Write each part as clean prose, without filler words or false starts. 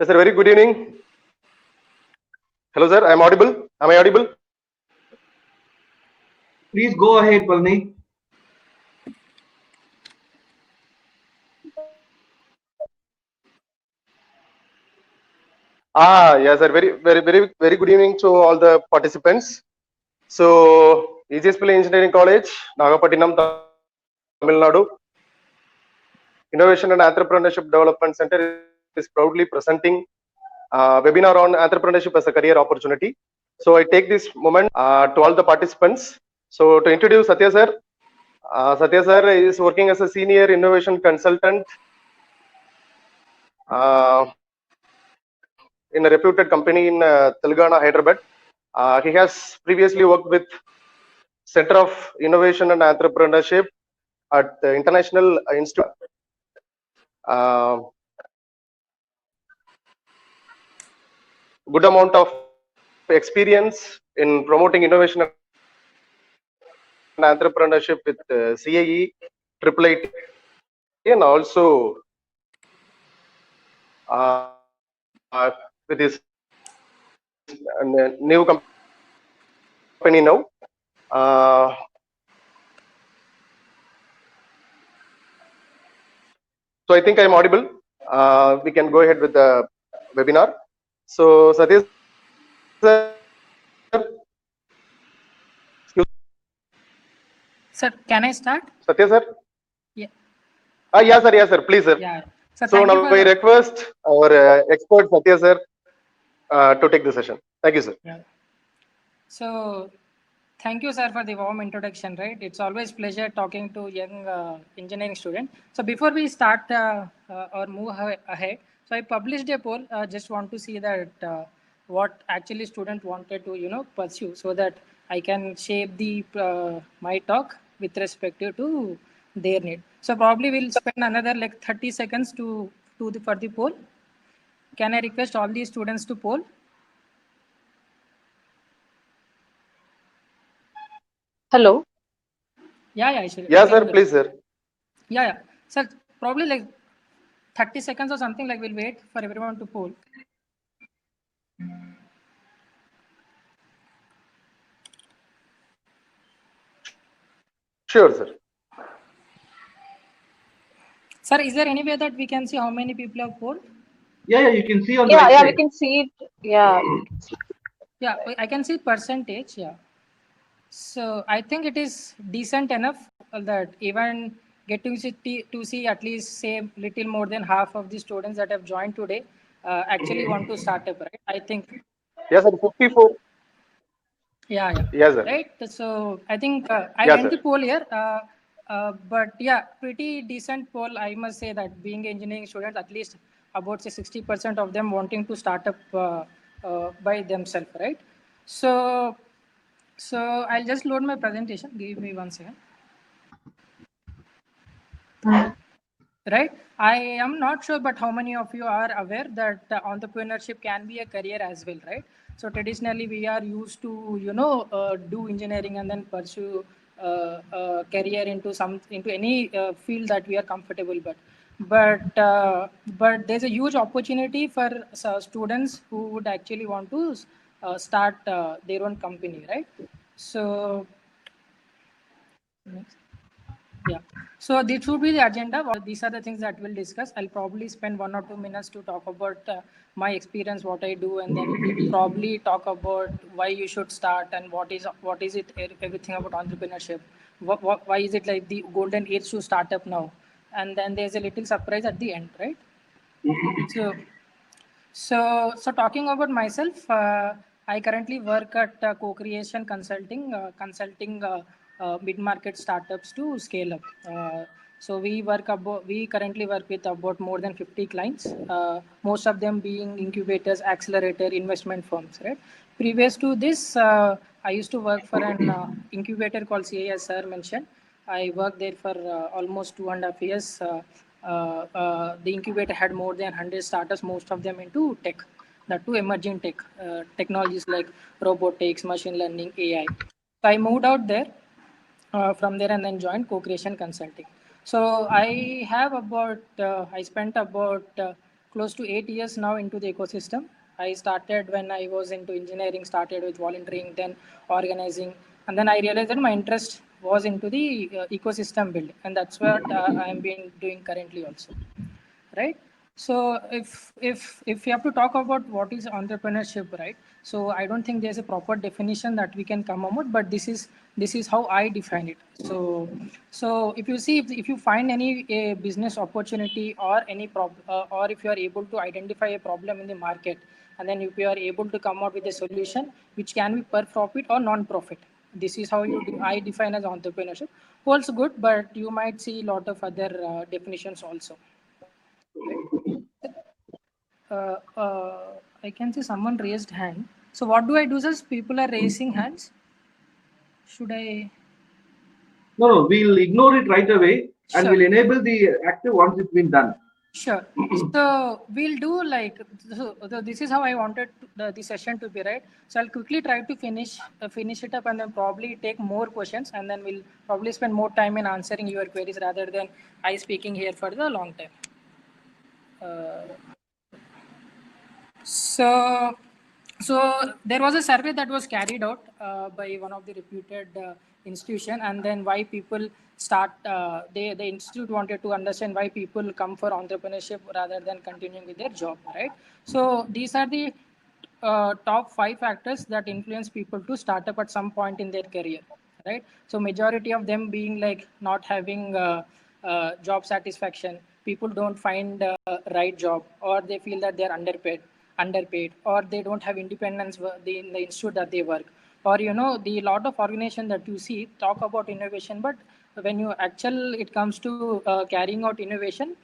Yes, sir. Very good evening. Hello, sir. I'm audible. Am I audible? Please go ahead, Palni. Yes, sir. Very good evening to all the participants. So, EGSPL Engineering College, Nagapattinam, Tamil Nadu, Innovation and Entrepreneurship Development Center is proudly presenting webinar on entrepreneurship as a career opportunity. So, I take this moment to all the participants. So, to introduce Satya sir. Satya sir is working as a senior innovation consultant in a reputed company in Telangana, Hyderabad. He has previously worked with Center of Innovation and Entrepreneurship at the International Institute. Good amount of experience in promoting innovation and entrepreneurship with CAE, IIIT, and also with his new company now. So I think I'm audible. We can go ahead with the webinar. So Satya sir, Sir, can I start? Satya sir? Yeah. Yes sir, please sir. Yeah. So, So now I request our expert Satya sir to take the session. Thank you, sir. Yeah. So thank you, sir, for the warm introduction. Right, it's always pleasure talking to young engineering student. So before we start or move ahead, so I published a poll. Just want to see that what actually student wanted to pursue, so that I can shape the my talk with respect to their need. So probably we'll spend another like 30 seconds for the poll. Can I request all the students to poll? Hello. Yeah, sure. Yeah, sir, please, sir. Yeah. Sir, probably like 30 seconds or something, like we'll wait for everyone to poll. Sure, sir. Sir, is there any way that we can see how many people have polled? Yeah, you can see on the right side. we can see it. Yeah. Yeah, I can see percentage. Yeah. So I think it is decent enough that even getting to see at least say little more than half of the students that have joined today actually want to start up, right? I think. Yes, sir. 54. Yeah. Yes, sir. Right. So I think I Yes, went sir. the poll here, but yeah, pretty decent poll. I must say that being engineering students, at least about say 60% of them wanting to start up by themselves, right? So I'll just load my presentation. Give me 1 second. Right. I am not sure, but how many of you are aware that entrepreneurship can be a career as well, right? So traditionally, we are used to do engineering and then pursue career into any field that we are comfortable. But there's a huge opportunity for students who would actually want to start their own company, right? So next. Yeah. So this would be the agenda. These are the things that we'll discuss. I'll probably spend 1 or 2 minutes to talk about my experience, what I do, and then probably talk about why you should start and what is it everything about entrepreneurship. Why is it like the golden age to start up now? And then there's a little surprise at the end, right? So talking about myself, I currently work at Co-Creation Consulting, consulting mid-market startups to scale up. So we currently work with about more than 50 clients, most of them being incubators, accelerator, investment firms. Right. Previous to this, I used to work for an incubator called CA, as sir mentioned. I worked there for almost 2.5 years. The incubator had more than 100 startups, most of them into tech, the two emerging technologies like robotics, machine learning, AI. So I moved out there from there and then joined Co-Creation Consulting. So I spent about close to 8 years now into the ecosystem. I started when I was into engineering, started with volunteering, then organizing, and then I realized that my interest was into the ecosystem building, and that's what I am been doing currently also, right? So if you have to talk about what is entrepreneurship, right? So I don't think there's a proper definition that we can come up with, but this is how I define it. So if you see, if you find any a business opportunity or any problem, or if you are able to identify a problem in the market, and then if you are able to come out with a solution which can be per profit or non-profit, this is how I define as entrepreneurship. Also good, but you might see a lot of other definitions also, right? I can see someone raised hand. So what do I do, since people are raising hands? Should I? No, we'll ignore it right away and Sure, we'll enable the active once it's been done. sure. So we'll do like, this is how I wanted the session to be, right? So I'll quickly try to finish it up, and then probably take more questions, and then we'll probably spend more time in answering your queries rather than I speaking here for the long time. So, so there was a survey that was carried out by one of the reputed institution, and then why people start. The institute wanted to understand why people come for entrepreneurship rather than continuing with their job, right? So these are the top 5 factors that influence people to start up at some point in their career, right? So majority of them being like not having job satisfaction, people don't find right job, or they feel that they're underpaid, or they don't have independence in the institute that they work, or the lot of organization that you see talk about innovation, but when it comes to carrying out innovation,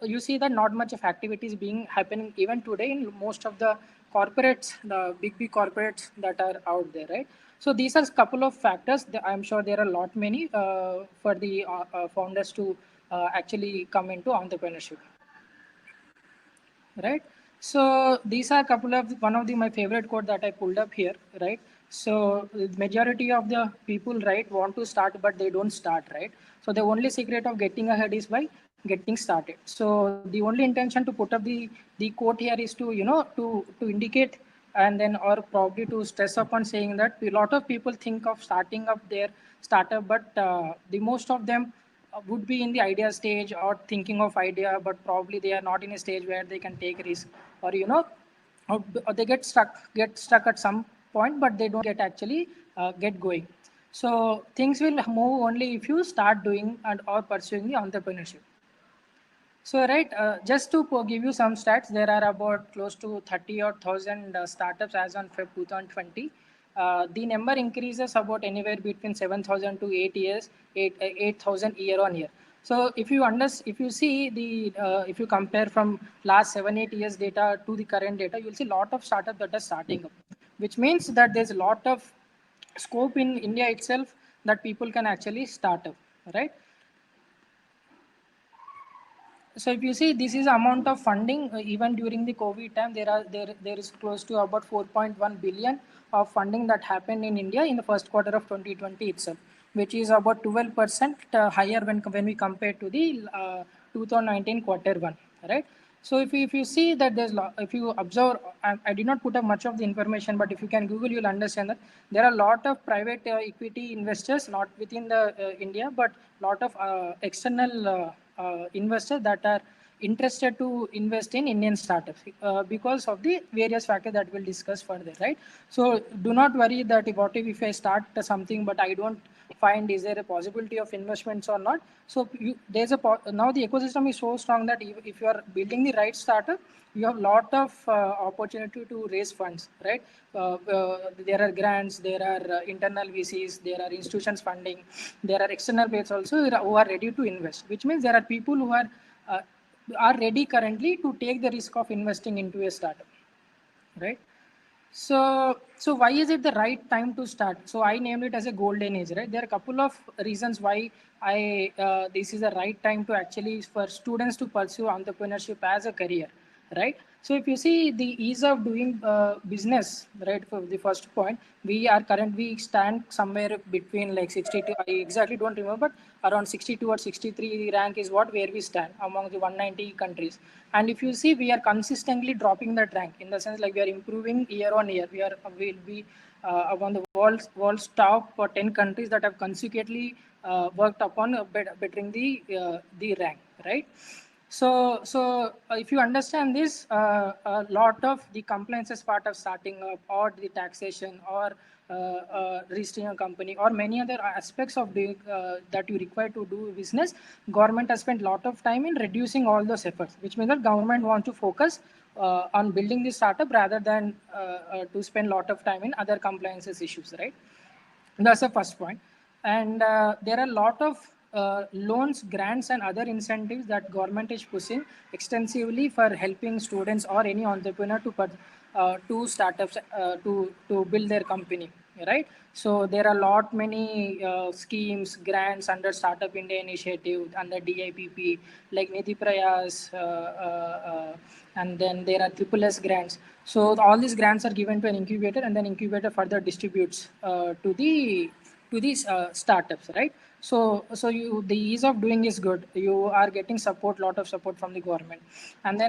you see that not much of activities being happening even today in most of the corporates, the big corporates that are out there, right? So these are a couple of factors. I'm sure there are a lot many for the founders to actually come into entrepreneurship, right? So these are a couple of one of my favorite quote that I pulled up here, right? So the majority of the people, right, want to start but they don't start, right? So the only secret of getting ahead is by getting started. So the only intention to put up the quote here is to to indicate, and then or probably to stress upon saying that a lot of people think of starting up their startup, but the most of them would be in the idea stage or thinking of idea, but probably they are not in a stage where they can take risk, or or they get stuck at some point, but they don't get actually get going. So things will move only if you start doing and or pursuing the entrepreneurship. So right, just to give you some stats, there are about close to 30 or thousand startups as on Feb 2020. The number increases about anywhere between 7,000 to 8,000 year on year. So if you see if you compare from last 7-8 years data to the current data, you'll see a lot of startups that are starting up, which means that there's a lot of scope in India itself that people can actually start up, right? So if you see, this is amount of funding even during the COVID time, there is close to about 4.1 billion of funding that happened in India in the first quarter of 2020 itself, which is about 12% higher when we compare to the 2019 quarter one, right? So if you see that if you observe, I did not put up much of the information, but if you can Google, you'll understand that there are a lot of private equity investors, not within the India, but lot of external investors that are interested to invest in Indian startups because of the various factors that we'll discuss further, right? So do not worry that what if I start something, but I don't find is there a possibility of investments or not. So now the ecosystem is so strong that if you are building the right startup, you have lot of opportunity to raise funds, right? There are grants, there are internal VCs, there are institutions funding, there are external players also who are ready to invest, which means there are people who are ready currently to take the risk of investing into a startup, right? So why is it the right time to start? So I named it as a golden age, right? There are a couple of reasons why this is the right time to actually for students to pursue entrepreneurship as a career, right? So if you see the ease of doing business, right, for the first point, we stand somewhere between like 62, I exactly don't remember, but around 62 or 63 rank is what where we stand among the 190 countries. And if you see, we are consistently dropping that rank, in the sense like we are improving year on year. Will be among the world's top 10 countries that have consecutively worked upon bettering the rank, right? So if you understand this, a lot of the compliances part of starting up, or the taxation, or registering a company, or many other aspects of doing that you require to do business, government has spent a lot of time in reducing all those efforts, which means that government wants to focus on building this startup rather than to spend a lot of time in other compliances issues, right? That's the first point. And there are a lot of loans, grants, and other incentives that government is pushing extensively for helping students or any entrepreneur to startups to build their company, right? So there are a lot many schemes, grants under Startup India initiative, under DIPP, like Nidhi Prayas, and then there are triple S grants. So all these grants are given to an incubator, and then incubator further distributes to these startups, right? So the ease of doing is good. You are getting support, lot of support from the government. And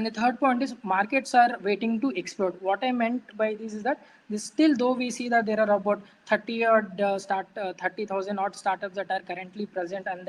the third point is markets are waiting to explode. What I meant by this is that this still, though we see that there are about 30,000 odd startups that are currently present, and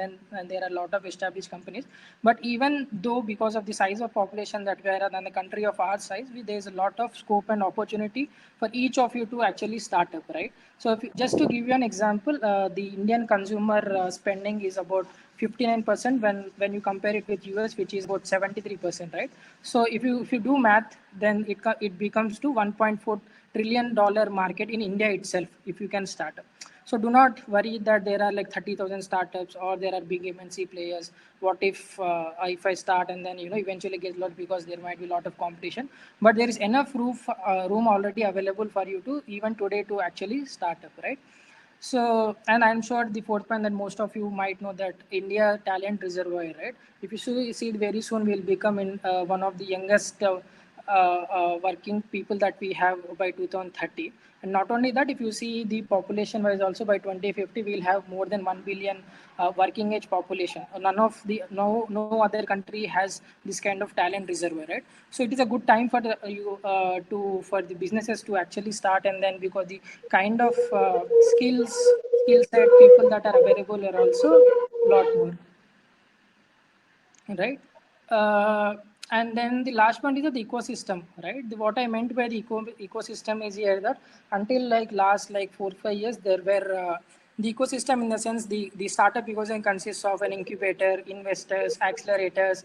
there are a lot of established companies. But even though, because of the size of population that we are in the country of our size, there's a lot of scope and opportunity for each of you to actually start up, right? So just to give you an example, the Indian consumer spending is about 59% when you compare it with US, which is about 73%, right? So if you do math, then it becomes to 1.4 trillion dollar market in India itself if you can start up. So do not worry that there are like 30,000 startups or there are big MNC players. What if I start and then eventually get lost, because there might be a lot of competition. But there is enough room already available for you to even today to actually start up, right? So, and I'm sure the fourth point that most of you might know, that India talent reservoir, right? If you see it, very soon we'll become one of the youngest working people that we have by 2030. And not only that, if you see the population wise also, by 2050 we'll have more than 1 billion working age population. No other country has this kind of talent reservoir, right? So it is a good time for for the businesses to actually start, and then because the kind of skill set people that are available are also a lot more, right? Uh, and then the last one is the ecosystem, right? What I meant by the ecosystem is here that until like last like 4 5 years, there were the ecosystem, in the sense the startup ecosystem consists of an incubator, investors, accelerators,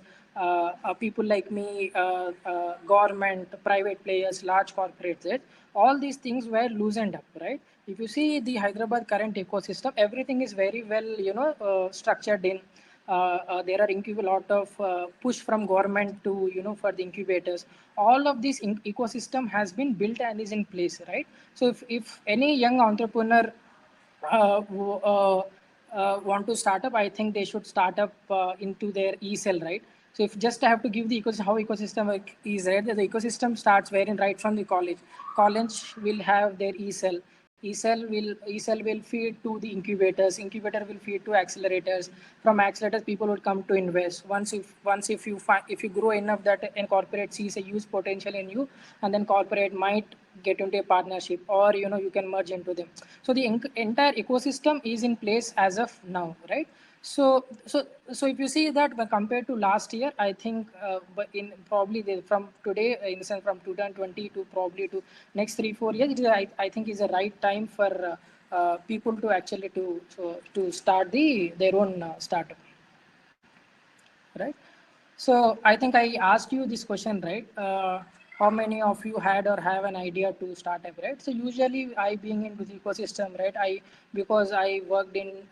people like me, government, private players, large corporates. Right? All these things were loosened up, right? If you see the Hyderabad current ecosystem, everything is very well, structured in. There are a lot of push from government to for the incubators. All of this ecosystem has been built and is in place, right? So if any young entrepreneur want to start up, I think they should start up into their e-cell, right? So if just I have to give the how ecosystem is, right? The ecosystem starts wherein right from the college. College will have their e-cell. E-cell will feed to the incubators. Incubator will feed to accelerators. From accelerators, people would come to invest. If you grow enough that a corporate sees a huge potential in you, and then corporate might get into a partnership, or you can merge into them. So the entire ecosystem is in place as of now, right? So if you see that when compared to last year, I think but in probably from today, in the sense from 2020 to probably to next 3 4 years, I think is the right time for people to actually to start their own startup, right? So I think I asked you this question, right? How many of you had or have an idea to start up, right? So usually I being into the ecosystem, right? Because I worked in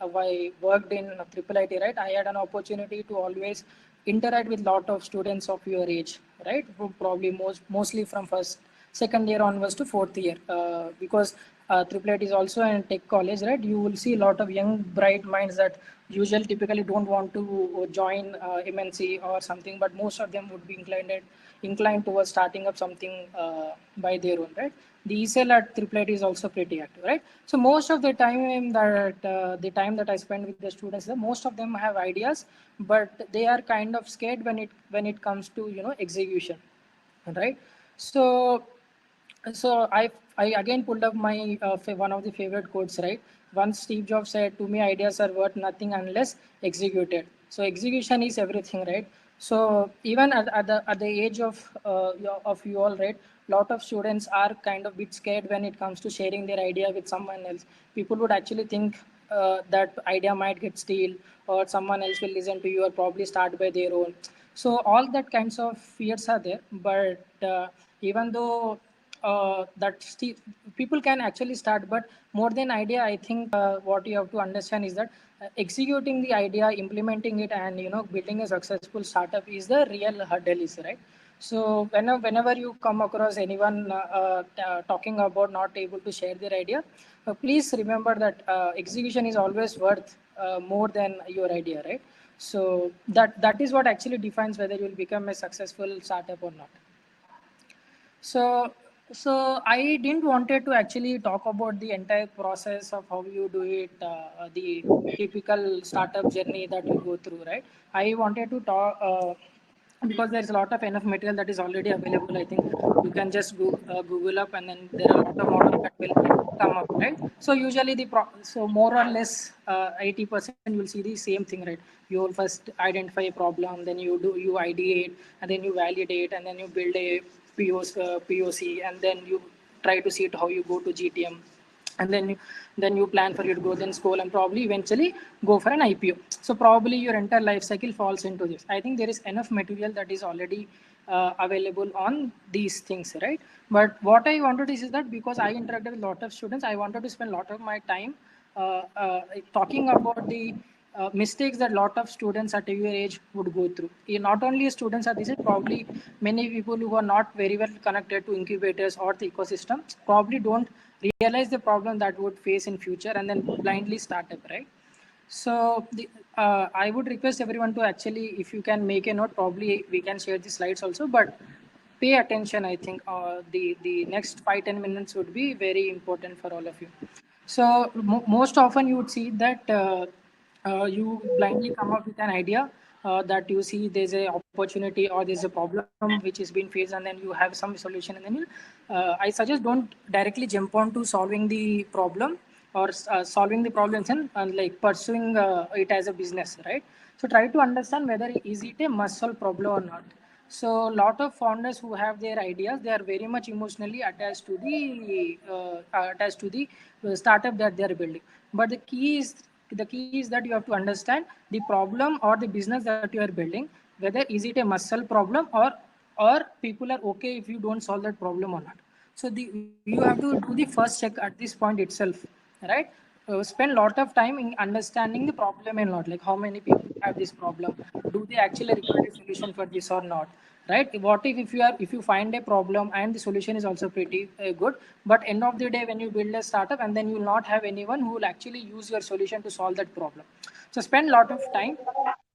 triple IT, right? I had an opportunity to always interact with lot of students of your age, right? Who probably mostly from second year onwards to fourth year, because Triplet is also a tech college, right? You will see a lot of young, bright minds that usually typically don't want to join MNC or something, but most of them would be inclined inclined towards starting up something by their own, right? The ECL at Triplet is also pretty active, right? So most of the time that I spend with the students, most of them have ideas, but they are kind of scared when it comes to execution, right? So I again pulled up my one of the favorite quotes, right? Once Steve Jobs said, "To me, ideas are worth nothing unless executed." So execution is everything, right? So even at the age of you all, right? Lot of students are kind of bit scared when it comes to sharing their idea with someone else. People would actually think that idea might get stale, or someone else will listen to you, or probably start by their own. So all that kinds of fears are there, but even though people can actually start, but more than idea, I think what you have to understand is that executing the idea, implementing it, and building a successful startup is the real hurdle, is right. So whenever you come across anyone talking about not able to share their idea, please remember that execution is always worth more than your idea, right? So that is what actually defines whether you will become a successful startup or not. So, so I didn't wanted to actually talk about the entire process of how you do it, the typical startup journey that you go through, right? I wanted to talk because there's a lot of enough material that is already available. I think you can just Google up, and then there are a lot of models that will come up, right? So usually so more or less 80% you'll see the same thing, right? You will first identify a problem, then you ideate, and then you validate, and then you build a POC, and then you try to see it how you go to GTM, and then you plan for your growth and scale, and probably eventually go for an IPO. So probably your entire life cycle falls into this. I think there is enough material that is already available on these things, right? But what I wanted is that because I interacted with a lot of students, I wanted to spend a lot of my time talking about the mistakes that a lot of students at your age would go through. Not only students are this, probably many people who are not very well connected to incubators or the ecosystem probably don't realize the problem that would face in future, and then blindly start up, right? So I would request everyone to actually, if you can make a note, probably we can share the slides also, but pay attention. I think the next 5-10 minutes would be very important for all of you. So most often you would see that you blindly come up with an idea that you see there's a opportunity or there's a problem which is being faced, and then you have some solution, and then I suggest don't directly jump on to solving the problem, or solving the problems, and like pursuing it as a business, right? So try to understand whether is it a must solve problem or not. So a lot of founders who have their ideas, they are very much emotionally attached to the startup that they are building. But the key is that you have to understand the problem or the business that you are building, whether is it a must solve problem, or people are okay if you don't solve that problem or not. So you have to do the first check at this point itself, right? Spend a lot of time in understanding the problem and not, like how many people have this problem, do they actually require a solution for this or not, right? What if you find a problem and the solution is also pretty good, but end of the day when you build a startup, and then you will not have anyone who will actually use your solution to solve that problem. So spend a lot of time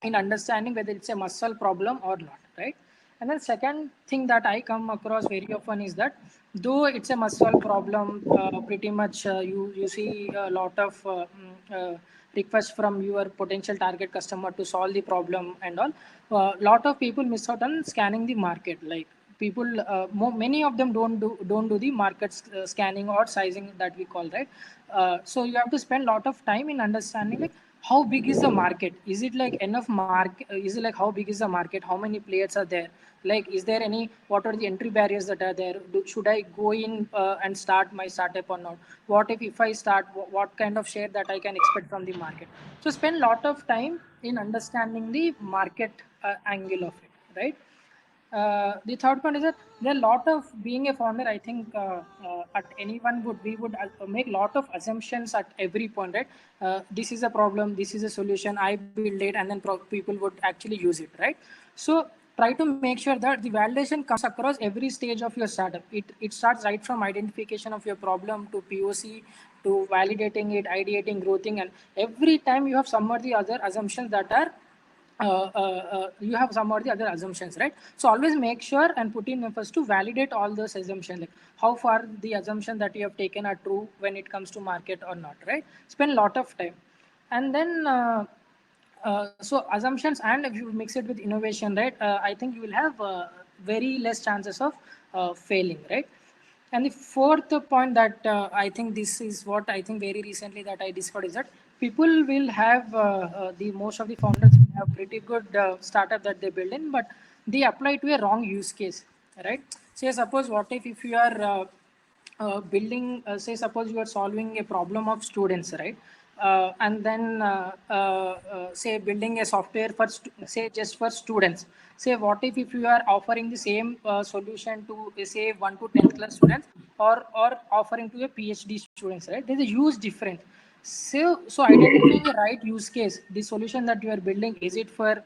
in understanding whether it's a must solve problem or not, right? And then second thing that I come across very often is that though it's a must solve problem, pretty much you see a lot of requests from your potential target customer to solve the problem and all. Lot of people miss out on scanning the market. Like people, many of them don't do the market scanning or sizing that we call, right? So you have to spend a lot of time in understanding, like how big is the market, is it like enough market, is it like how big is the market, how many players are there, like is there any, what are the entry barriers that are there, should I go in and start my startup or not, what if I start, what kind of share that I can expect from the market. So spend a lot of time in understanding the market angle of it, right? The third point is that there are a lot of, being a founder, I think at anyone we would make a lot of assumptions at every point, right? This is a problem, this is a solution, I build it, and then people would actually use it, right? So try to make sure that the validation comes across every stage of your startup. It starts right from identification of your problem to POC to validating it, ideating, growing, and every time you have some or the other assumptions that are you have some or the other assumptions, right? So always make sure and put in efforts to validate all those assumptions, like how far the assumption that you have taken are true when it comes to market or not, right? Spend a lot of time. And then so assumptions, and if you mix it with innovation, right, I think you will have very less chances of failing, right? And the fourth point that I think this is what I think very recently that I discovered is that people will have the most of the founders will have pretty good startup that they build in, but they apply to a wrong use case, right? Say suppose what if you are building, say suppose you are solving a problem of students, right? And then say building a software for say just for students. Say what if you are offering the same solution to say 1 to 10th class students, or offering to a PhD students, right? There's a huge difference. So identifying the right use case, the solution that you are building, is it for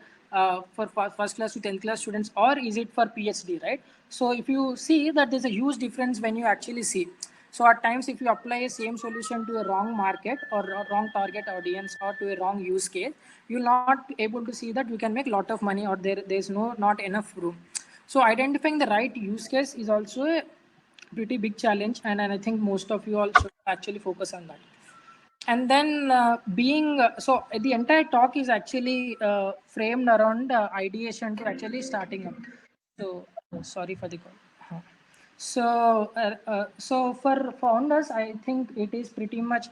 first class to 10th class students, or is it for PhD, right? So if you see that there's a huge difference when you actually see. So at times, if you apply a same solution to a wrong market or a wrong target audience or to a wrong use case, you'll not able to see that you can make a lot of money, or there's not enough room. So identifying the right use case is also a pretty big challenge, and I think most of you all should actually focus on that. And then being so the entire talk is actually framed around ideation to actually starting up. So sorry for the call. So for founders, I think it is pretty much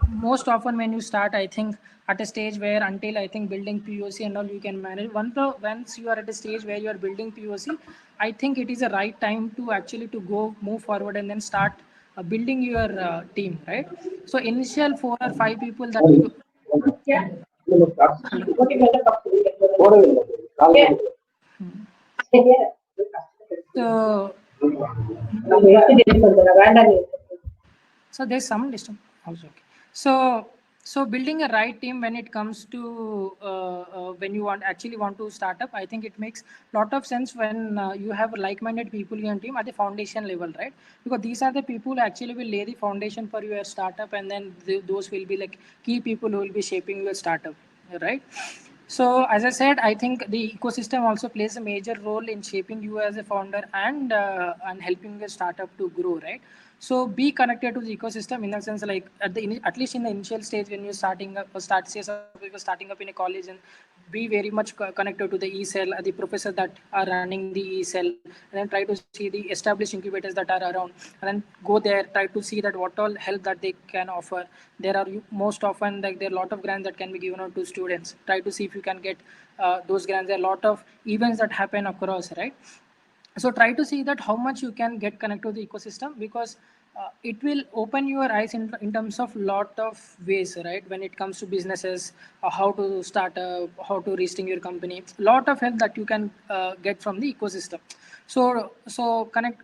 most often when you start, I think at a stage where until I think building POC and all you can manage. Once you are at a stage where you are building POC, I think it is a right time to actually to go move forward and then start building your team, right? So initial 4 or 5 people that you. So so there's some distance also. Okay. So building a right team when it comes to when you want to start up, I think it makes lot of sense when you have like-minded people in your team at the foundation level, right? Because these are the people who actually will lay the foundation for your startup, and then those will be like key people who will be shaping your startup, right? So as I said, I think the ecosystem also plays a major role in shaping you as a founder and helping your startup to grow, right? So be connected to the ecosystem in the sense like at least in the initial stage when you're starting up, say if you're starting up in a college, and be very much connected to the e-cell, the professors that are running the e-cell, and then try to see the established incubators that are around, and then go there, try to see that what all help that they can offer. There are most often like there are a lot of grants that can be given out to students. Try to see if you can get those grants. There are a lot of events that happen across, right? So try to see that how much you can get connected to the ecosystem, because it will open your eyes in terms of lot of ways, right? When it comes to businesses, how to start how to resting your company, lot of help that you can get from the ecosystem. So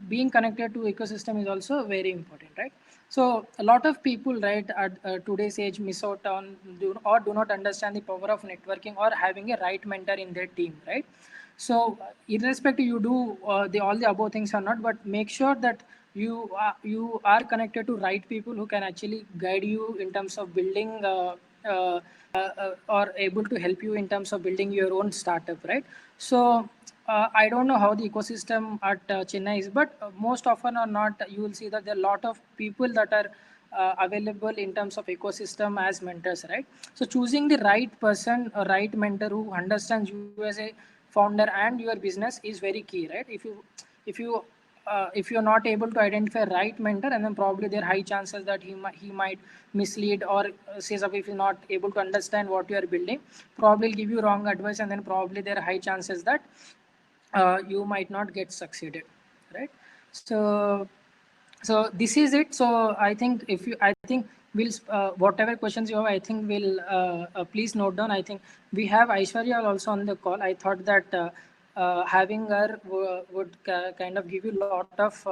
being connected to ecosystem is also very important, right? So a lot of people, right, at today's age miss out on or do not understand the power of networking or having a right mentor in their team, right? So irrespective you do the all the above things or not, but make sure that you are connected to right people who can actually guide you in terms of building or able to help you in terms of building your own startup, right? So I don't know how the ecosystem at Chennai is, but most often or not, you will see that there are a lot of people that are available in terms of ecosystem as mentors, right? So choosing the right person, a right mentor who understands you as a founder and your business is very key, right? If you're not able to identify right mentor, and then probably there are high chances that he might mislead, or says if you're not able to understand what you are building, probably give you wrong advice, and then probably there are high chances that you might not get succeeded, right? So this is it. So I think we'll whatever questions you have, I think we'll please note down. I think we have Aishwarya also on the call. I thought that having her would kind of give you a lot of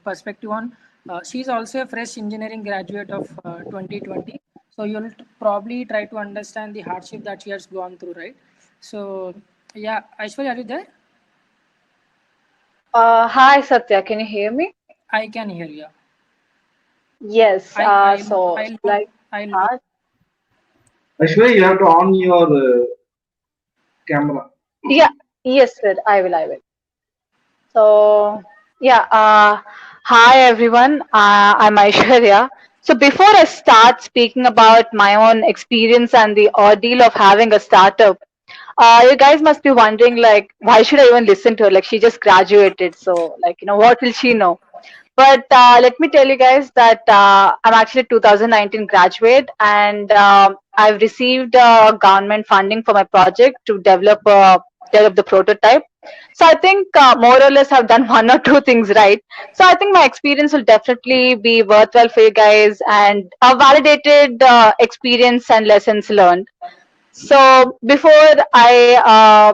perspective on. She's also a fresh engineering graduate of 2020. So you'll probably try to understand the hardship that she has gone through, right? So yeah, Aishwarya, are you there? Hi Satya, can you hear me? I can hear you. Yes. So I'll like I'll start. Ashway, you have to on your camera. Yeah, yes, sir. I will. So, yeah, hi everyone. I'm Aishwarya. So, before I start speaking about my own experience and the ordeal of having a startup, you guys must be wondering, like, why should I even listen to her? Like, she just graduated. So, like, what will she know? But let me tell you guys that I'm actually 2019 graduate, and I've received government funding for my project to develop the prototype. So I think more or less I've done one or two things right. So I think my experience will definitely be worthwhile for you guys and a validated experience and lessons learned. So before I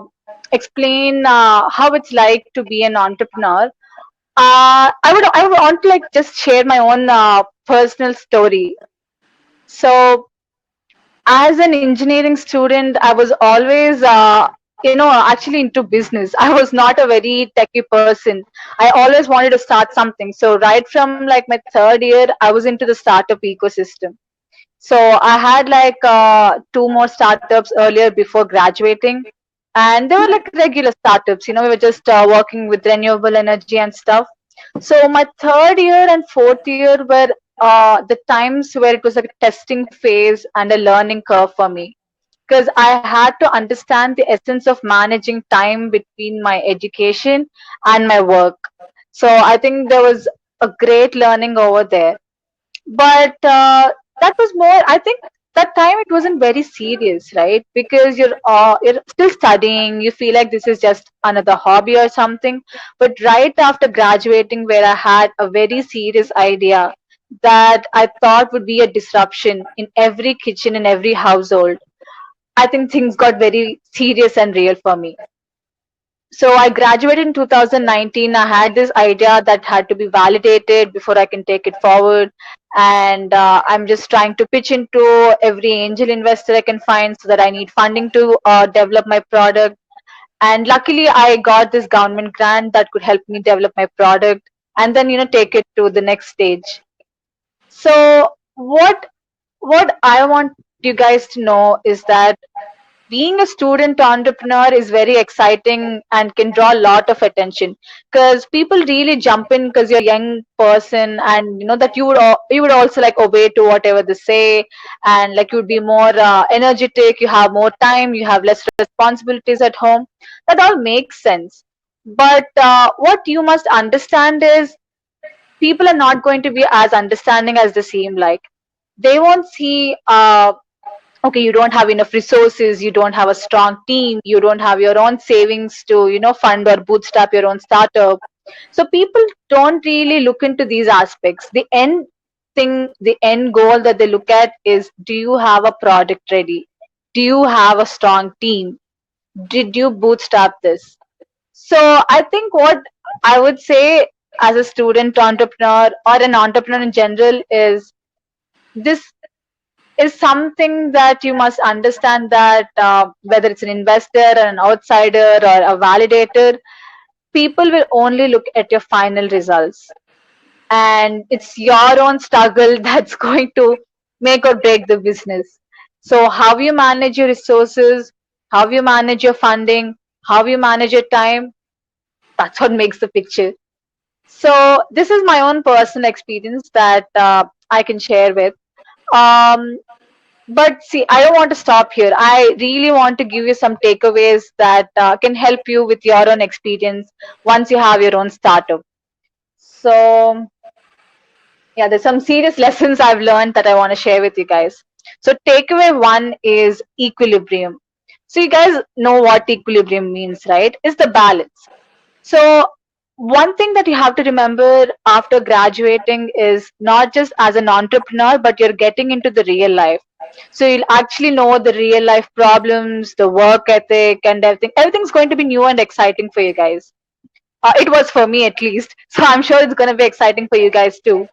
explain how it's like to be an entrepreneur, I would want to like just share my own personal story. So as an engineering student, I was always actually into business. I was not a very techy person. I always wanted to start something. So right from like my third year, I was into the startup ecosystem. So I had like two more startups earlier before graduating, and they were like regular startups. We were just working with renewable energy and stuff. So my third year and fourth year were the times where it was like a testing phase and a learning curve for me, because I had to understand the essence of managing time between my education and my work. So I think there was a great learning over there. But that was more, I think that time it wasn't very serious, right? Because you're still studying, you feel like this is just another hobby or something. But right after graduating, where I had a very serious idea that I thought would be a disruption in every kitchen in every household, I think things got very serious and real for me. So I graduated in 2019. I had this idea that had to be validated before I can take it forward. And I'm just trying to pitch into every angel investor I can find, so that I need funding to develop my product. And luckily, I got this government grant that could help me develop my product and then, take it to the next stage. So what I want you guys to know is that being a student entrepreneur is very exciting and can draw a lot of attention, because people really jump in because you're a young person, and that you would also like obey to whatever they say, and like you would be more energetic, you have more time, you have less responsibilities at home. That all makes sense. But what you must understand is people are not going to be as understanding as they seem. Like, they won't see okay, you don't have enough resources, you don't have a strong team, you don't have your own savings to fund or bootstrap your own startup. So people don't really look into these aspects. The end goal that they look at is, do you have a product ready? Do you have a strong team? Did you bootstrap this? So I think what I would say as a student entrepreneur or an entrepreneur in general is, this is something that you must understand, that whether it's an investor or an outsider or a validator, people will only look at your final results, and it's your own struggle that's going to make or break the business. So how you manage your resources, how you manage your funding, how you manage your time, that's what makes the picture. So this is my own personal experience that I can share with. um, But see, I don't want to stop here. I really want to give you some takeaways that can help you with your own experience once you have your own startup. So, yeah, there's some serious lessons I've learned that I want to share with you guys. So, takeaway one is equilibrium. So, you guys know what equilibrium means, right? It's the balance. So, one thing that you have to remember after graduating is not just as an entrepreneur, but you're getting into the real life. So you'll actually know the real life problems, the work ethic, and everything. Everything's going to be new and exciting for you guys. It was for me at least. So I'm sure it's going to be exciting for you guys too.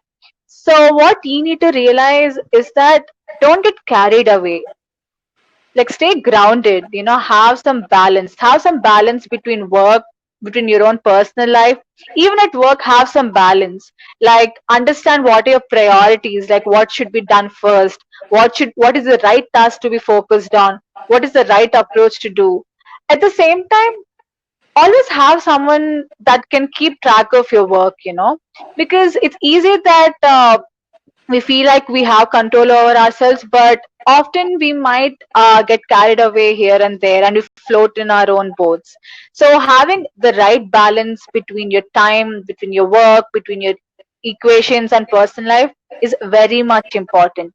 So what you need to realize is that don't get carried away. Like, stay grounded, have some balance between work, between your own personal life. Even at work, have some balance. Like, understand what are your priorities, like what should be done first, what is the right task to be focused on, what is the right approach to do. at the same time, always have someone that can keep track of your work, because it's easy that we feel like we have control over ourselves, but often we might get carried away here and there and we float in our own boats. So having the right balance between your time, between your work, between your equations and personal life is very much important.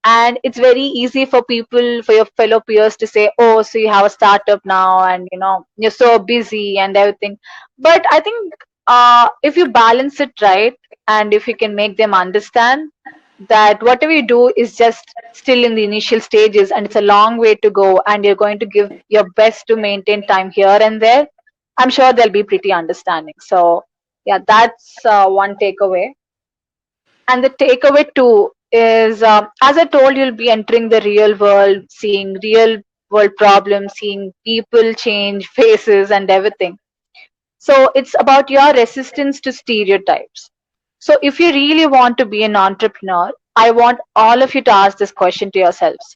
And it's very easy for people, for your fellow peers to say, oh, so you have a startup now and you're so busy and everything. But I think if you balance it right, and if you can make them understand that whatever you do is just still in the initial stages and it's a long way to go and you're going to give your best to maintain time here and there, I'm sure they'll be pretty understanding. So yeah, that's one takeaway. And the takeaway too is, as I told, you'll be entering the real world, seeing real world problems, seeing people change faces and everything. So it's about your resistance to stereotypes. So if you really want to be an entrepreneur, I want all of you to ask this question to yourselves.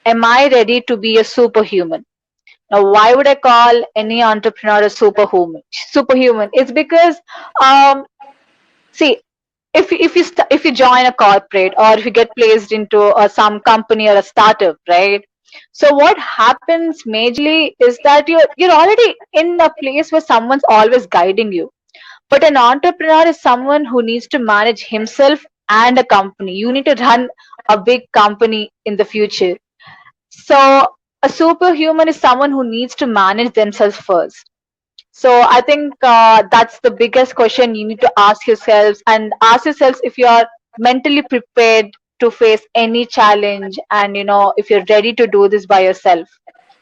Am I ready to be a superhuman? Now, why would I call any entrepreneur a superhuman? Superhuman. It's because, see, if you join a corporate or if you get placed into some company or a startup, right? So what happens majorly is that you're already in a place where someone's always guiding you. But an entrepreneur is someone who needs to manage himself and a company. You need to run a big company in the future. So a superhuman is someone who needs to manage themselves first. So I think that's the biggest question you need to ask yourselves, and ask yourselves if you are mentally prepared to face any challenge, and if you're ready to do this by yourself.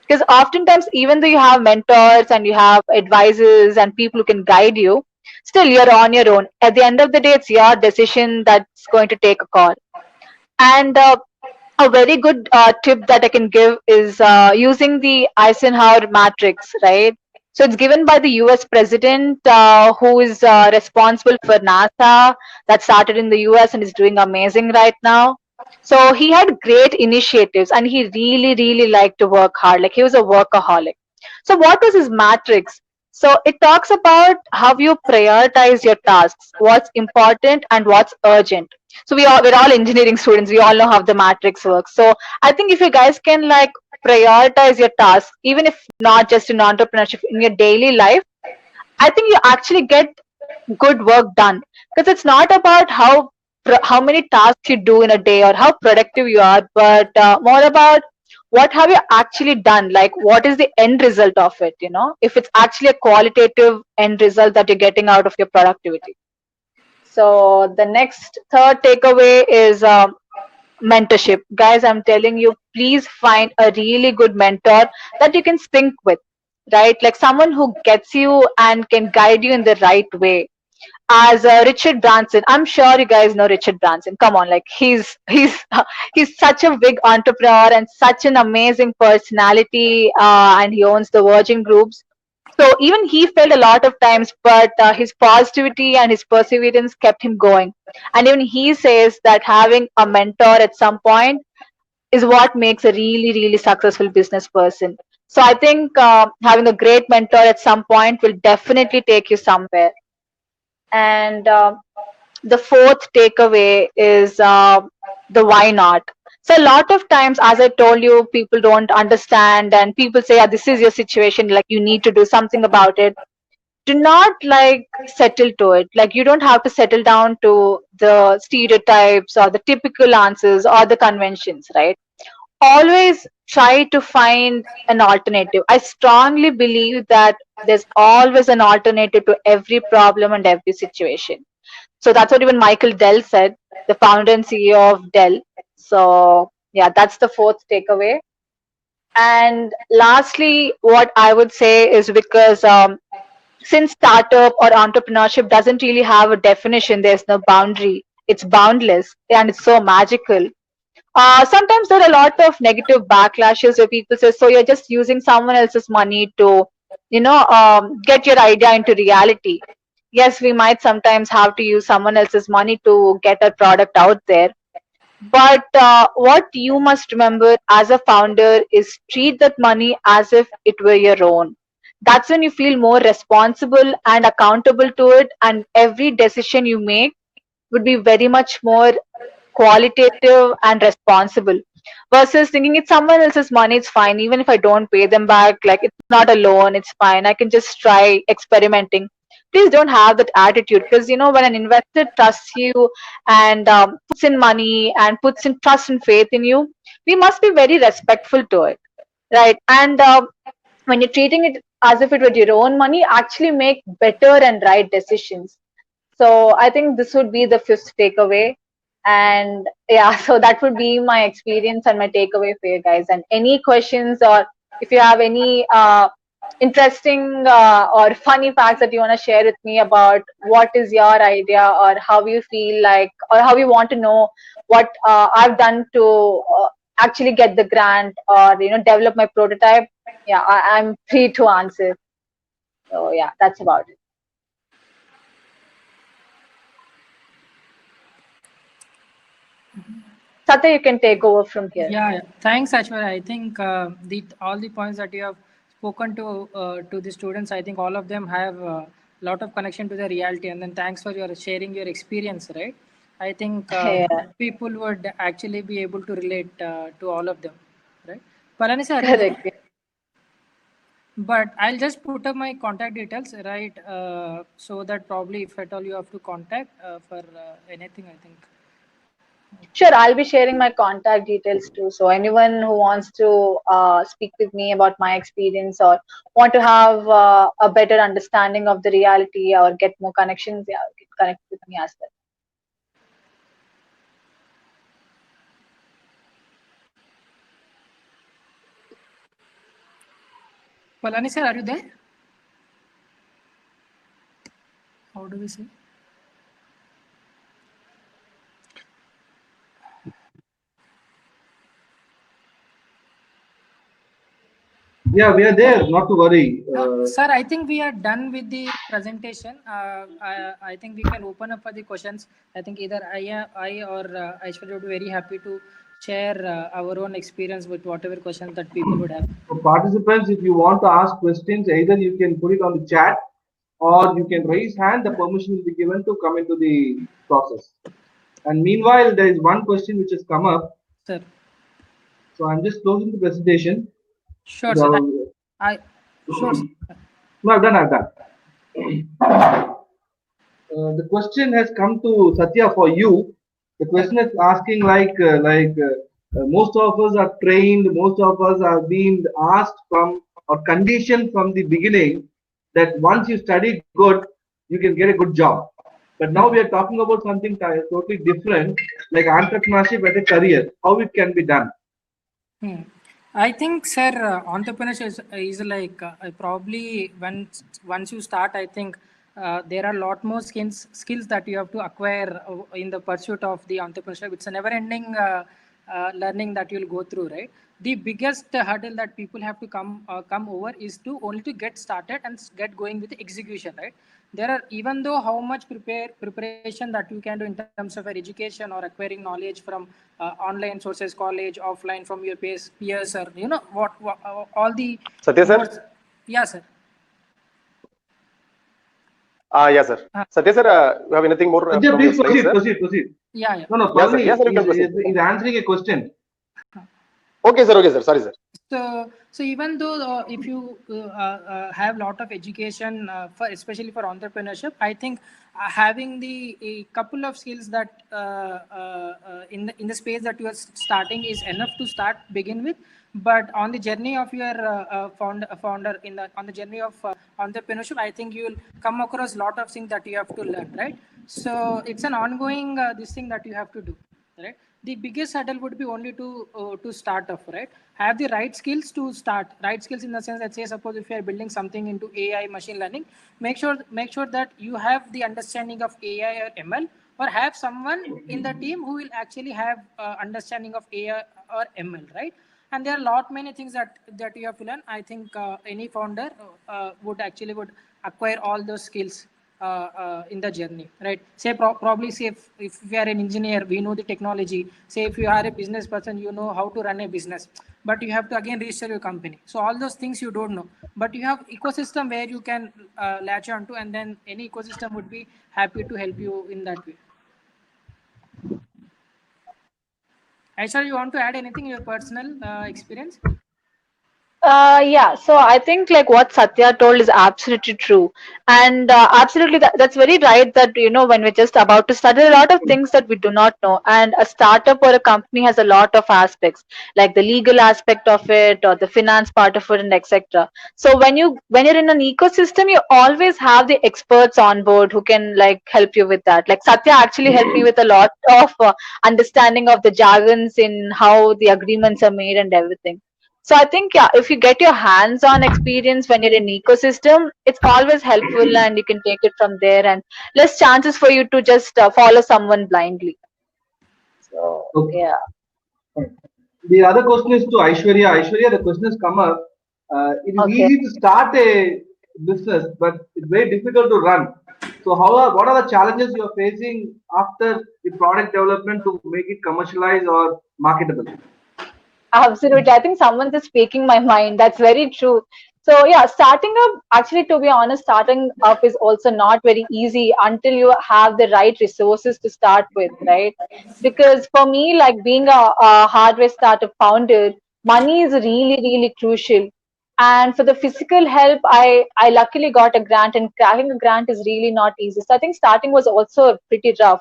Because oftentimes, even though you have mentors and you have advisors and people who can guide you, still you're on your own. At the end of the day, it's your decision that's going to take a call. And a very good tip that I can give is using the Eisenhower matrix, right? So it's given by the US president who is responsible for NASA, that started in the US and is doing amazing right now. So he had great initiatives and he really, really liked to work hard. Like he was a workaholic. So what was his matrix? So it talks about how you prioritize your tasks, what's important and what's urgent. So we're all engineering students. We all know how the matrix works. So I think if you guys can like prioritize your tasks, even if not just in entrepreneurship, in your daily life, I think you actually get good work done. Because it's not about how many tasks you do in a day or how productive you are, but more about what have you actually done, like what is the end result of it, if it's actually a qualitative end result that you're getting out of your productivity. So the next third takeaway is mentorship. Guys, I'm telling you, please find a really good mentor that you can sync with, right? Like someone who gets you and can guide you in the right way. As Richard Branson, I'm sure you guys know Richard Branson. Come on, like he's such a big entrepreneur and such an amazing personality, and he owns the Virgin Groups. So even he failed a lot of times, but his positivity and his perseverance kept him going. And even he says that having a mentor at some point is what makes a really, really successful business person. So I think having a great mentor at some point will definitely take you somewhere. And the fourth takeaway is the why not. So a lot of times, as I told you, people don't understand and people say, yeah, this is your situation, like you need to do something about it. Do not like settle to it. Like you don't have to settle down to the stereotypes or the typical answers or the conventions, right? Always try to find an alternative. I strongly believe that there's always an alternative to every problem and every situation. So that's what even Michael Dell said, the founder and CEO of Dell. So yeah, that's the fourth takeaway. And lastly, what I would say is, because since startup or entrepreneurship doesn't really have a definition, there's no boundary. It's boundless and it's so magical. Sometimes there are a lot of negative backlashes where people say, so you're just using someone else's money to, get your idea into reality. Yes, we might sometimes have to use someone else's money to get our product out there. But what you must remember as a founder is treat that money as if it were your own. That's when you feel more responsible and accountable to it, and every decision you make would be very much more qualitative and responsible versus thinking it's someone else's money, it's fine even if I don't pay them back, like it's not a loan, it's fine, I can just try experimenting. Please don't have that attitude, because you know when an investor trusts you and puts in money and puts in trust and faith in you, we must be very respectful to it, right? And when you're treating it as if it were your own money, actually make better and right decisions. So I think this would be the fifth takeaway. And yeah, so that would be my experience and my takeaway for you guys. And any questions, or if you have any interesting or funny facts that you want to share with me about what is your idea, or how you feel like, or how you want to know what I've done to actually get the grant, or develop my prototype, yeah, I'm free to answer. So yeah, that's about it. Satya, you can take over from here. Yeah, thanks, Ashwara. I think the all the points that you have spoken to the students, I think all of them have a lot of connection to the reality. And then thanks for your sharing your experience, right? I think Yeah, people would actually be able to relate to all of them, right? Palani sir, are you there? correct. But I'll just put up my contact details, right? So that probably if at all you have to contact for anything, I think. Sure, I'll be sharing my contact details too. So anyone who wants to speak with me about my experience, or want to have a better understanding of the reality, or get more connections, yeah, get connected with me as well. Palani sir, are you there? How do we say? Yeah, we are there, not to worry. Sir, I think we are done with the presentation. I think we can open up for the questions. I think either I or Aishwarya would be very happy to share our own experience with whatever questions that people would have. For participants, if you want to ask questions, either you can put it on the chat or you can raise hand. The permission will be given to come into the process. And meanwhile, there is one question which has come up. Sir, So I'm just closing the presentation. sure, sir. The, I sure, sir. no, I've done. I've done. The question has come to Satya for you. The question is asking most of us are trained, most of us are being asked from or conditioned from the beginning that once you study good, you can get a good job. But now we are talking about something totally different, like entrepreneurship as a career, how it can be done. I think, sir, entrepreneurship is like probably once you start, I think there are a lot more skills that you have to acquire in the pursuit of the entrepreneurship. It's a never-ending learning that you'll go through, right? The biggest hurdle that people have to come over is to only to get started and get going with the execution, right? There are, even though how much preparation that you can do in terms of your education or acquiring knowledge from online sources, college, offline, from your peers, or what all the Satya sir? course. Yeah, sir. Yes, sir. Satya sir, you have anything more Satya, from please your slides, sir? proceed. Yeah. No, Yes, sir. Palani Yes, sir, you can proceed. is answering a question. Okay, sir. Sorry, sir. So even though if you have lot of education for especially for entrepreneurship, I think having the a couple of skills that in the space that you are starting is enough to begin with. But on the journey of your founder on the journey of entrepreneurship, I think you will come across lot of things that you have to learn, right? So it's an ongoing this thing that you have to do, right? The biggest hurdle would be only to start off, right? Have the right skills to start. Right skills in the sense that, say, suppose if you are building something into AI machine learning, make sure that you have the understanding of AI or ML, or have someone in the team who will actually have understanding of AI or ML, right? And there are a lot many things that you have to learn. I think any founder would acquire all those skills in the journey, right? Say probably say if we are an engineer, we know the technology. Say if you are a business person, you know how to run a business, but you have to again register your company. So all those things you don't know, but you have ecosystem where you can latch onto, and then any ecosystem would be happy to help you in that way. Aisha, you want to add anything your personal experience? Yeah, so I think like what Satya told is absolutely true, and absolutely that's very right. That when we're just about to start, there are a lot of things that we do not know, and a startup or a company has a lot of aspects, like the legal aspect of it, or the finance part of it, and etc. So when you're in an ecosystem, you always have the experts on board who can like help you with that. Like Satya actually helped me with a lot of understanding of the jargons in how the agreements are made and everything. So I think, yeah, if you get your hands-on experience when you're in ecosystem, it's always helpful and you can take it from there and less chances for you to just follow someone blindly. So, Okay. yeah. The other question is to Aishwarya. Aishwarya, the question has come up. It is Okay. easy to start a business, but it's very difficult to run. So, what are the challenges you are facing after the product development to make it commercialized or marketable? Absolutely. I think someone's just speaking my mind. That's very true. So yeah, starting up, actually, to be honest, starting up is also not very easy until you have the right resources to start with, right? Because for me, like being a hardware startup founder, money is really, really crucial. And for the physical help, I luckily got a grant, and cracking a grant is really not easy. So I think starting was also pretty rough.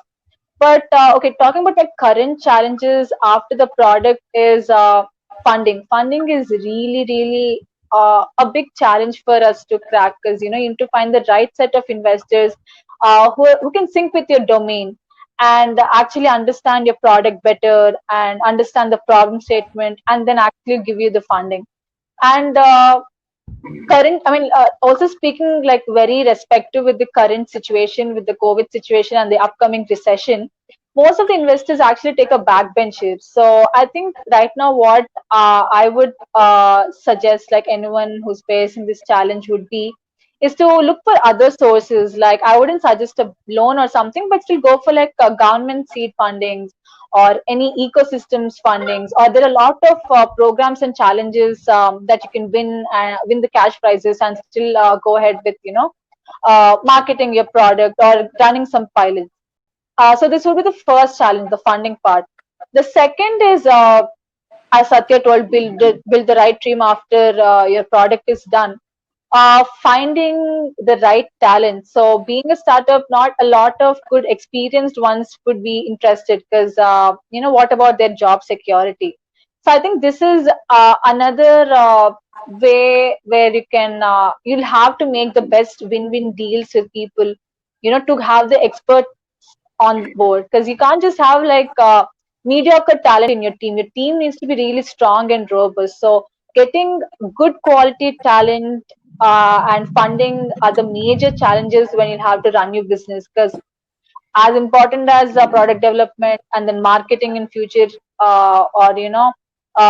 But okay, talking about the current challenges after the product is funding. Funding is really, really a big challenge for us to crack because you need to find the right set of investors who can sync with your domain and actually understand your product better and understand the problem statement and then actually give you the funding. And current, I mean, also speaking like very respective with the current situation with the COVID situation and the upcoming recession, most of the investors actually take a backbencher. So I think right now what I would suggest like anyone who's facing this challenge would be is to look for other sources. Like I wouldn't suggest a loan or something, but still go for like government seed fundings or any ecosystems fundings, or there are a lot of programs and challenges that you can win the cash prizes and still go ahead with marketing your product or running some pilots. So this will be the first challenge, the funding part. The second is, as Satya told, build the right team after your product is done. Finding the right talent. So being a startup, not a lot of good experienced ones would be interested because what about their job security? So I think this is another way where you'll have to make the best win-win deals with people. To have the expert on board because you can't just have like mediocre talent in your team. Your team needs to be really strong and robust. So getting good quality talent and funding are the major challenges when you have to run your business because as important as product development and then marketing in future or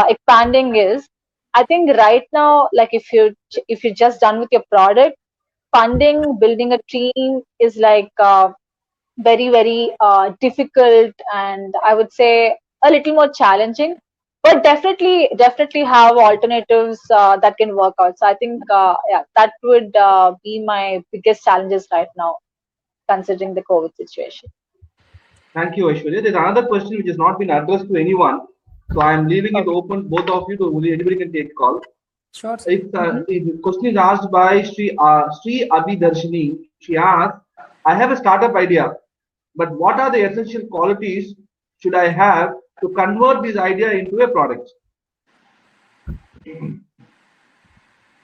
expanding is, I think right now like if you're just done with your product, funding building a team is like very, very difficult and I would say a little more challenging. But definitely have alternatives that can work out. So I think, yeah, that would be my biggest challenges right now, considering the COVID situation. Thank you, Aishwarya. There's another question which has not been addressed to anyone. So I'm leaving it Okay. open, both of you, to anybody can take call. Sure, sir. Mhm. The question is asked by Sri Abhidarshini. She asked, I have a startup idea, but what are the essential qualities should I have to convert this idea into a product?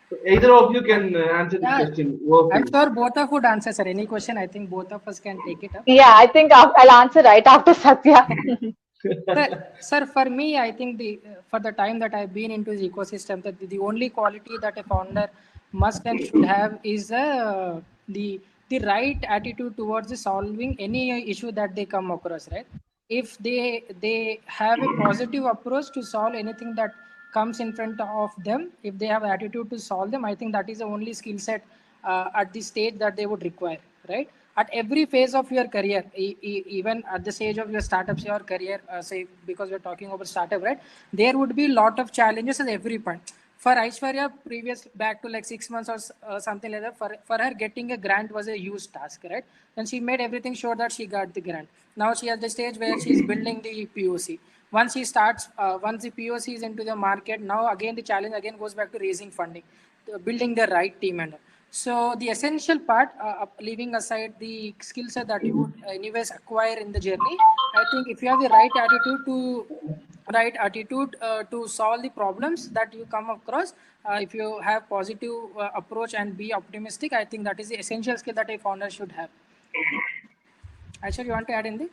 So either of you can answer this Yeah, question. Over to I'm you. sure both of would answer, sir. Any question, I think both of us can take it up. Yeah, I think I'll answer right after Satya. Sir, for me, I think the for the time that I've been into the ecosystem, that the only quality that a founder must and should have is the right attitude towards the solving any issue that they come across. Right? If they have a positive approach to solve anything that comes in front of them, if they have attitude to solve them, I think that is the only skill set at the stage that they would require. right? At every phase of your career, even at the stage of your startups, your career, say, because we're talking about startup, right? There would be a lot of challenges at every point. For Aishwarya, previous back to like 6 months or something like that, for her getting a grant was a huge task, right? And she made everything sure that she got the grant. Now she at the stage where she's building the POC. Once she starts, once the POC is into the market, now again the challenge again goes back to raising funding, building the right team and all. So the essential part, leaving aside the skill set that you would anyways acquire in the journey, I think if you have the right attitude to solve the problems that you come across, if you have positive approach and be optimistic, I think that is the essential skill that a founder should have. Aishwarya, you want to add anything?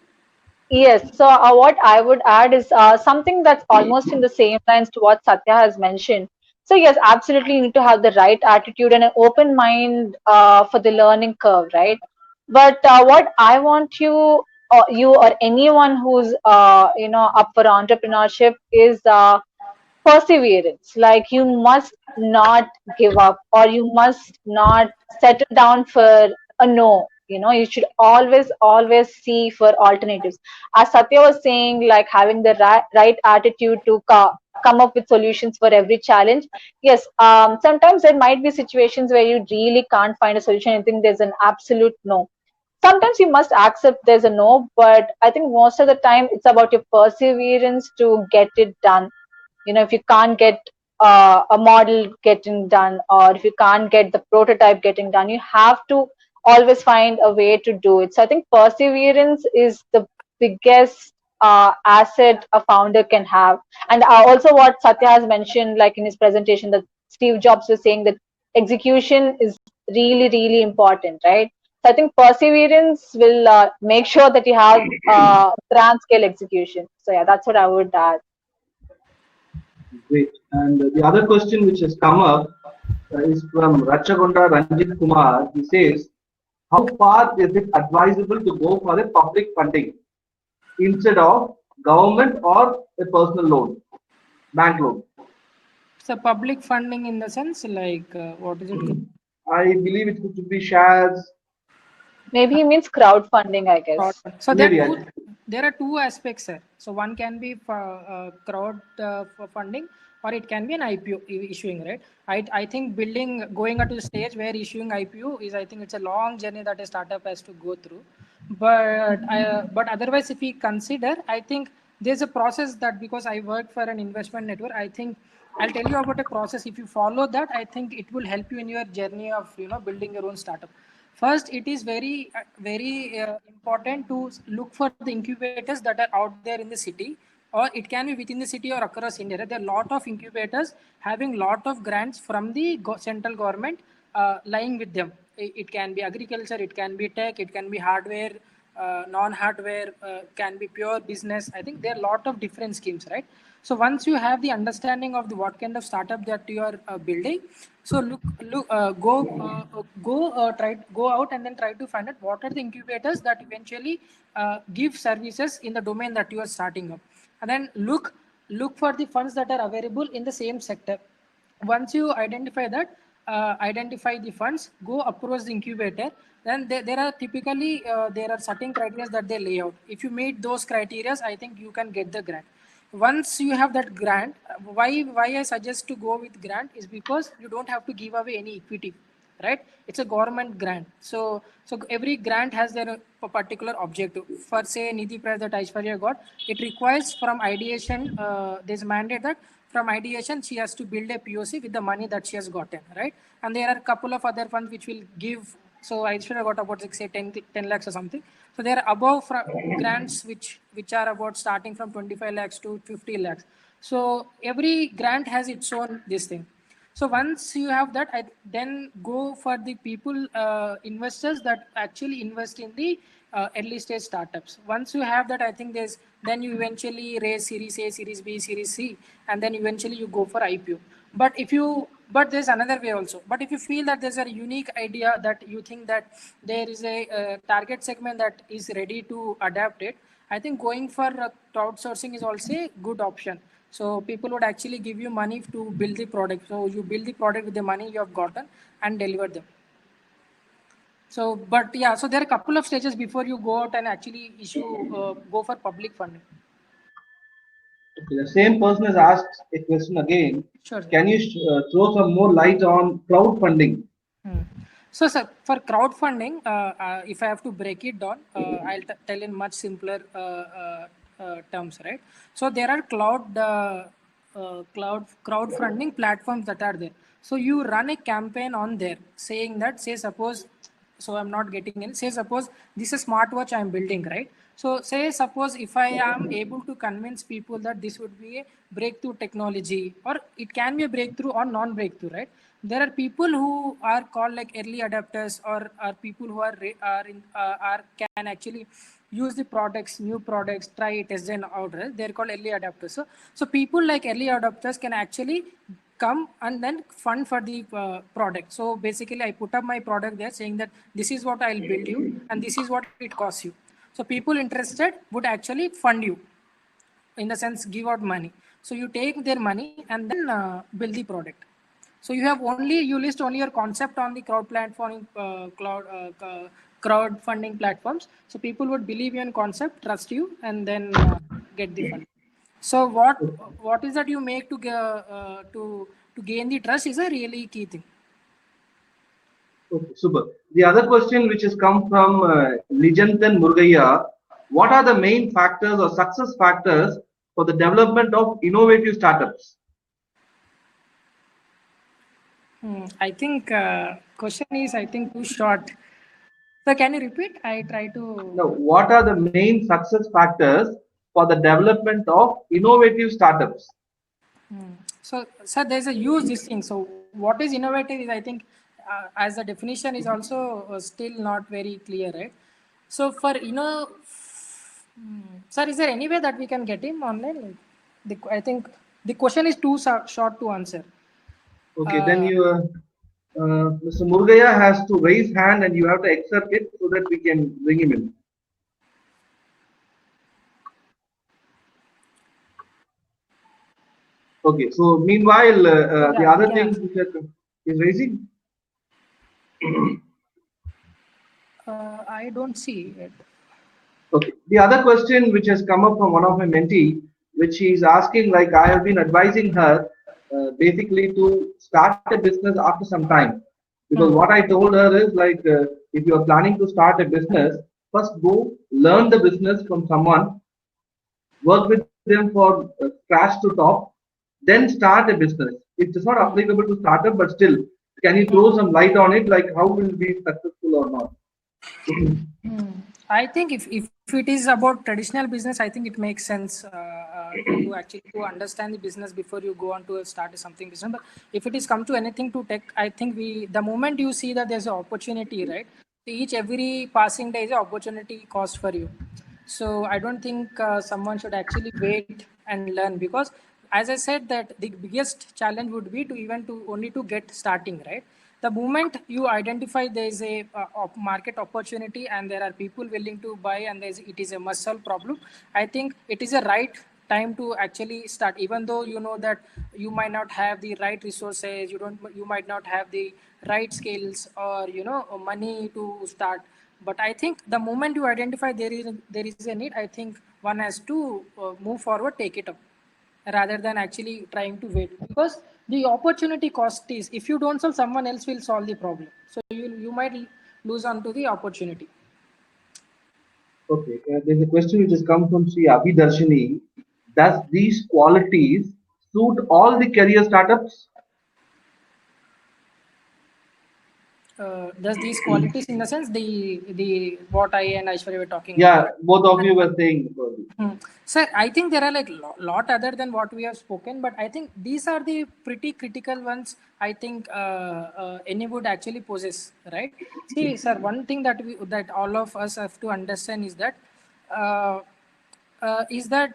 Yes, so what I would add is something that's almost in the same lines to what Satya has mentioned. So yes, absolutely you need to have the right attitude and an open mind for the learning curve, right? But what I want you or anyone who's up for entrepreneurship is perseverance. Like you must not give up, or you must not settle down for a no. You should always see for alternatives. As Satya was saying, like having the right attitude to come up with solutions for every challenge. Yes, sometimes there might be situations where you really can't find a solution. I think there's an absolute no. Sometimes you must accept there's a no, but I think most of the time it's about your perseverance to get it done. If you can't get a model getting done, or if you can't get the prototype getting done, you have to always find a way to do it. So I think perseverance is the biggest asset a founder can have. And also what Satya has mentioned, like in his presentation, that Steve Jobs was saying that execution is really, really important, right? So I think perseverance will make sure that you have grand scale execution. So yeah, that's what I would add. Great. And the other question which has come up is from Rachakonda Ranjit Kumar. He says, how far is it advisable to go for a public funding instead of government or a personal loan, bank loan? So public funding in the sense like what is it? I believe it could be shares. Maybe he means crowdfunding, I guess. So Maybe there are two aspects, sir. So one can be for, crowd for funding, or it can be an IPO issuing, right? I think going up to the stage where issuing IPO is, I think it's a long journey that a startup has to go through. But otherwise, if we consider, I think there's a process that, because I work for an investment network, I think I'll tell you about a process. If you follow that, I think it will help you in your journey of building your own startup. First, it is very important to look for the incubators that are out there in the city, or it can be within the city or across India. There are a lot of incubators having lot of grants from the central government lying with them. It can be agriculture, it can be tech, it can be hardware, non-hardware, can be pure business. I think there are a lot of different schemes, right? So once you have the understanding of what kind of startup that you are building, so go out and then try to find out what are the incubators that eventually give services in the domain that you are starting up, and then look for the funds that are available in the same sector. Once you identify that, identify the funds, go approach the incubator. Then there are typically there are certain criteria that they lay out. If you meet those criteria, I think you can get the grant. Once you have that grant, why I suggest to go with grant is because you don't have to give away any equity, right? It's a government grant. So every grant has their particular objective. For say Nidhi Prize that Aishwarya got, it requires from ideation, there's a mandate that from ideation she has to build a POC with the money that she has gotten, right? And there are a couple of other funds which will give. So Aishwarya got about like say 10 lakhs or something. So there are above grants which are about starting from 25 lakhs to 50 lakhs. So every grant has its own this thing. So once you have that, then go for the people, investors that actually invest in the early stage startups. Once you have that, I think then you eventually raise Series A, Series B, Series C, and then eventually you go for IPO. But there's another way also. But if you feel that there's a unique idea that you think that there is a target segment that is ready to adapt it, I think going for crowdsourcing is also a good option. So people would actually give you money to build the product. So you build the product with the money you have gotten and deliver them. So, but yeah, so there are a couple of stages before you go out and actually go for public funding. Okay, the same person has asked a question again. Sure. Can you throw some more light on crowdfunding? So, sir, for crowdfunding, if I have to break it down, I'll tell in much simpler terms, right? So there are crowdfunding platforms that are there. So you run a campaign on there, saying that, say suppose, so I'm not getting in. Say suppose this is a smartwatch I'm building, right? So say suppose if I am able to convince people that this would be a breakthrough technology, or it can be a breakthrough or non-breakthrough, right? There are people who are called like early adapters, or are people who are can actually use the products, new products, try it, test and out, right? They're called early adapters. So people like early adapters can actually come and then fund for the product. So basically I put up my product there saying that this is what I'll build you and this is what it costs you. So people interested would actually fund you, in the sense give out money. So you take their money and then build the product. So you list only your concept on the crowdfunding platforms. So people would believe you in concept, trust you, and then get the fund. So what is that you make to gain the trust is a really key thing. Okay, super. The other question which has come from Lijanthan Murgaya, what are the main factors or success factors for the development of innovative startups? I think question is too short. So can you repeat? I try to. Now, what are the main success factors for the development of innovative startups? So, sir, there's a huge this thing. So, what is innovative is, I think, as the definition is also still not very clear, right? So, sir, is there any way that we can get him online? I think the question is too short to answer. Okay, then Mr. Murgaya has to raise hand and you have to accept it so that we can bring him in. Okay, so meanwhile, the other thing is raising. I don't see it. Okay, the other question which has come up from one of my mentee, which is asking, like, I have been advising her basically to start a business after some time. Because what I told her is, like, if you are planning to start a business, first go learn the business from someone, work with them for scratch to top, then start a business. It is not applicable to startup, but still, can you throw some light on it, like how will be successful or not? I think if it is about traditional business, I think it makes sense to actually to understand the business before you go on to start something business. But if it is come to anything to tech, I think the moment you see that there's an opportunity, right? Every passing day is an opportunity cost for you. So I don't think someone should actually wait and learn, because as I said that the biggest challenge would be to get starting, right? The moment you identify there is a market opportunity and there are people willing to buy and it is a must solve problem, I think it is a right time to actually start, even though you know that you might not have the right resources, you might not have the right skills or money to start. But I think the moment you identify there is a need, I think one has to move forward, take it up, rather than actually trying to wait, because the opportunity cost is, if you don't solve, someone else will solve the problem, so you might lose on to the opportunity. Okay, there's a question which has come from Sri Abhidarshini. Does these qualities suit all the career startups? Does these qualities, in the sense the what I and Aishwarya were talking Yeah, about? both of you were saying. Sir, I think there are like lot other than what we have spoken, but I think these are the pretty critical ones. I think any would actually possess, right? See, sir, one thing that all of us have to understand is that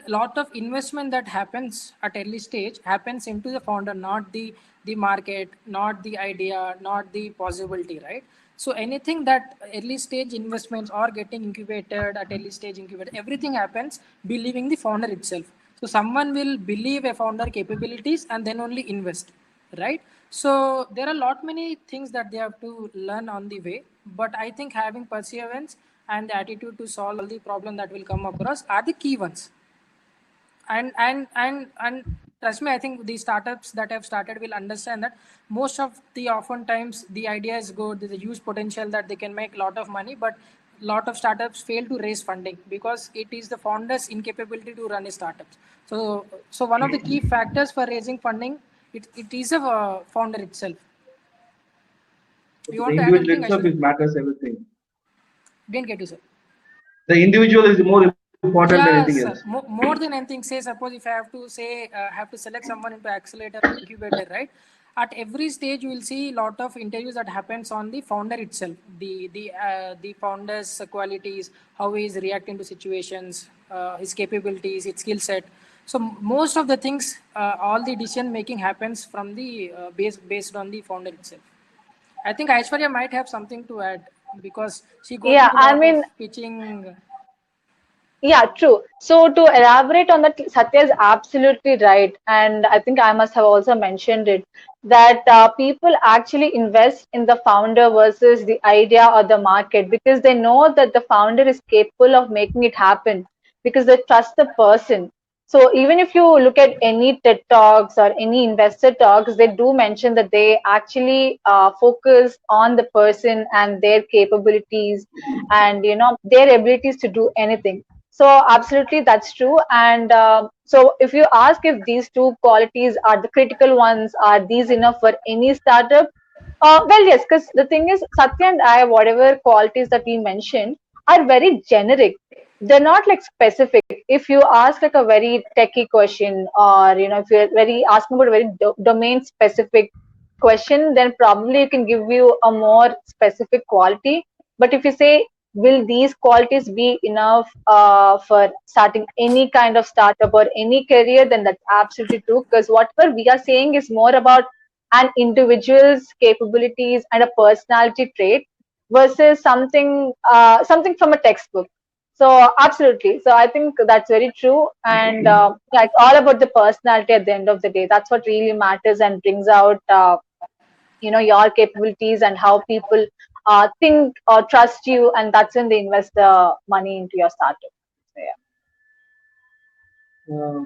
lot of investment that happens at early stage happens into the founder, not the market, not the idea, not the possibility, right? So anything that early stage investments are getting incubated at early stage incubated, everything happens believing the founder itself. So someone will believe a founder capabilities and then only invest, right? So there are many things that they have to learn on the way, but I think having perseverance and the attitude to solve the problem that will come across are the key ones. And trust me, I think the startups that have started will understand that most of the oftentimes the idea is good, there's a huge potential that they can make a lot of money, but lot of startups fail to raise funding because it is the founders incapability to run a startups. So one of the key factors for raising funding, it is a founder itself. You The want to add individual anything, itself Aishwarya? is matters everything. Didn't get you, sir. The individual is more important than anything Yes, sir. else. More than anything, say suppose if I have to say have to select someone into accelerator or incubator, right? At every stage, you will see a lot of interviews that happens on the founder itself, the founder's qualities, how he is reacting to situations, his capabilities, his skill set. So most of the things, all the decision making happens from the based on the founder itself. I think Aishwarya might have something to add because she go Yeah, through a I lot of mean, pitching. yeah, true. So to elaborate on that, Satya is absolutely right. And I think I must have also mentioned it that people actually invest in the founder versus the idea or the market because they know that the founder is capable of making it happen because they trust the person. So even if you look at any TED Talks or any investor talks, they do mention that they actually focus on the person and their capabilities and their abilities to do anything. So absolutely, that's true. And so if you ask if these two qualities are the critical ones, are these enough for any startup? Well, yes, because the thing is, Satya and I, whatever qualities that we mentioned are very generic. They're not like specific. If you ask like a very techie question, or if you're very asking about a very domain specific question, then probably it can give you a more specific quality. But if you say, will these qualities be enough for starting any kind of startup or any career, then that's absolutely true. Because whatever we are saying is more about an individual's capabilities and a personality trait versus something from a textbook. So absolutely. So I think that's very true. And yeah, it's all about the personality at the end of the day. That's what really matters and brings out your capabilities and how people think or trust you, and that's when they invest the money into your startup. So yeah. Uh,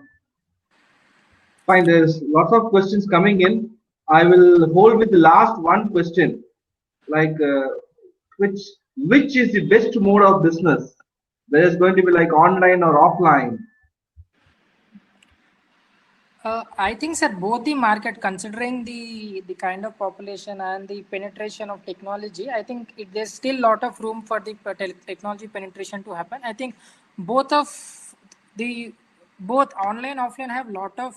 Fine, there's lots of questions coming in. I will hold with the last one question, like which which is the best mode of business? There is going to be like online or offline. I think that both the market, considering the kind of population and the penetration of technology, I think there's still a lot of room for the technology penetration to happen. I think both of the both online offline have lot of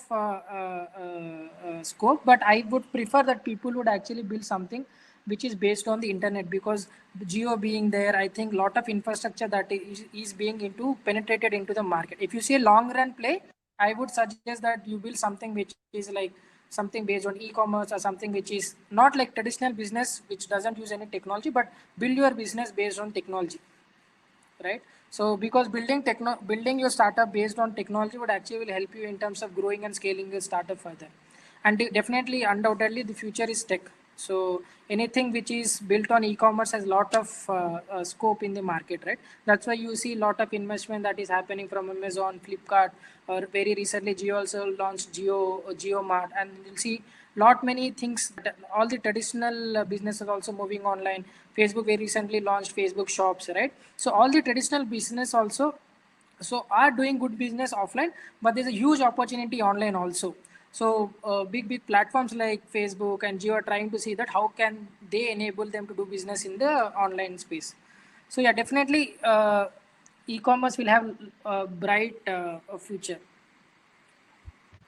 scope, but I would prefer that people would actually build something which is based on the internet because the geo being there, I think lot of infrastructure that is being into penetrated into the market. If you see a long run play, I would suggest that you build something which is like something based on e-commerce or something which is not like traditional business which doesn't use any technology, but build your business based on technology, right? So because building your startup based on technology would actually will help you in terms of growing and scaling your startup further. And definitely, undoubtedly, the future is tech. So anything which is built on e-commerce has a lot of scope in the market, right? That's why you see a lot of investment that is happening from Amazon, Flipkart, or very recently Geo also launched GeoMart, and you'll see lot many things. All the traditional businesses also moving online. Facebook very recently launched Facebook Shops, right? So all the traditional business also are doing good business offline, but there's a huge opportunity online also. So big platforms like Facebook and Geo are trying to see that how can they enable them to do business in the online space. So yeah, definitely e-commerce will have a bright future.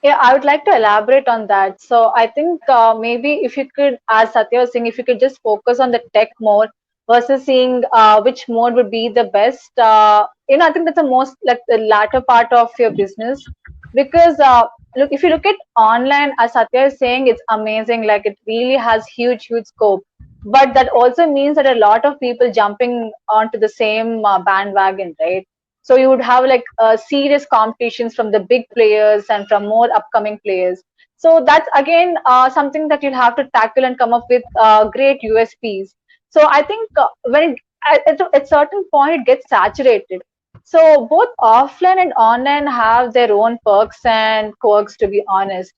Yeah, I would like to elaborate on that. So I think maybe if you could, as Satya was saying, if you could just focus on the tech mode versus seeing which mode would be the best. I think that's the most like the latter part of your business because look, if you look at online, as Satya is saying, it's amazing. Like it really has huge scope. But that also means that a lot of people jumping onto the same bandwagon, right? So you would have like serious competitions from the big players and from more upcoming players. So that's again something that you'll have to tackle and come up with great USPs. So I think when at a certain point it gets saturated. So both offline and online have their own perks and quirks, to be honest.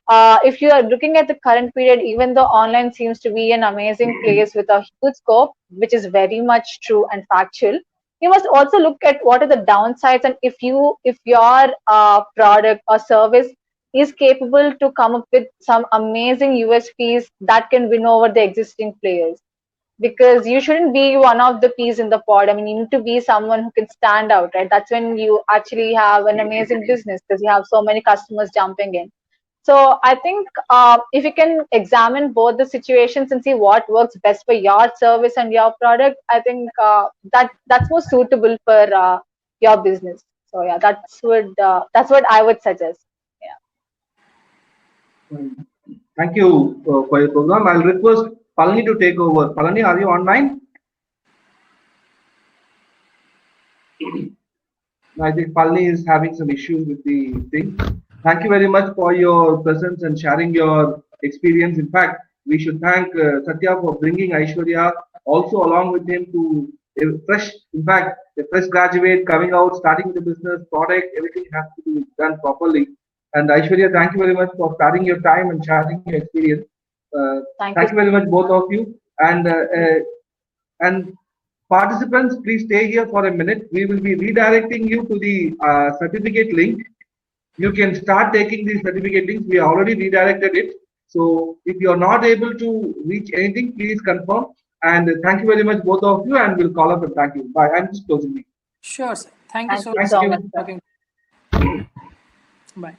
If you are looking at the current period, even though online seems to be an amazing place with a huge scope, which is very much true and factual, you must also look at what are the downsides, and if your product or service is capable to come up with some amazing USPs that can win over the existing players. Because you shouldn't be one of the peas in the pod. I mean, you need to be someone who can stand out, right? That's when you actually have an amazing business because you have so many customers jumping in. So I think if you can examine both the situations and see what works best for your service and your product, I think that's more suitable for your business. So yeah, that's what I would suggest. Yeah. Thank you for your program. I'll request Palani to take over. Palani, are you online? I think Palani is having some issues with the thing. Thank you very much for your presence and sharing your experience. In fact, we should thank Satya for bringing Aishwarya also along with him to a fresh, in fact, a fresh graduate coming out, starting the business, product, everything has to be done properly. And Aishwarya, thank you very much for sparing your time and sharing your experience. Thank you very much, both of you. And participants, please stay here for a minute. We will be redirecting you to the certificate link. You can start taking the certificate links. We already redirected it. So if you are not able to reach anything, please confirm. And thank you very much, both of you. And we'll call up and thank you. Bye. I'm just closing it. Sure, sir. Thank you so Thank much. you. For talking. Bye.